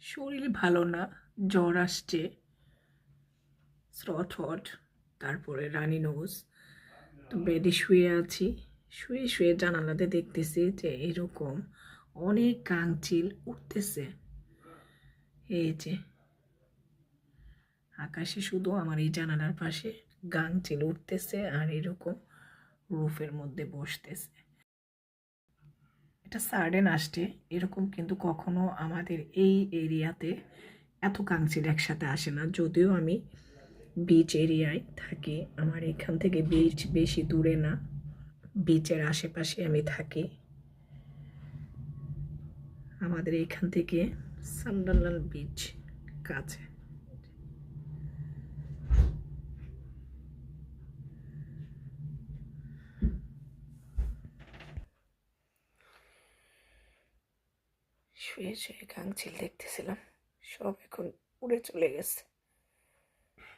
শরীর ভালো না, জ্বর আসছে, থ্রট হট, তারপরে রানি নোজ। তো বেডে শুয়ে আছি, শুয়ে শুয়ে জানালাতে দেখতেছি যে এরকম অনেক কাংচিল উঠতেছে। এই যে আকাশে শুধু আমার এই জানালার পাশে গাংচিল উঠতেছে আর এরকম রুফের মধ্যে বসতেছে। এটা সাডেন আসছে, এরকম কিন্তু কখনো আমাদের এই এরিয়াতে এত কাংচিল একসাথে আসে না। যদিও আমি বিচ এরিয়ায় থাকি, আমার এখান থেকে বিচ বেশি দূরে না, বিচের আশেপাশে আমি থাকি। আমাদের এখান থেকে সান্ডারল্যান্ড বিচ কাছে। শুয়ে শুয়ে কাংচিল দেখতেছিলাম, সব এখন উড়ে চলে গেছে।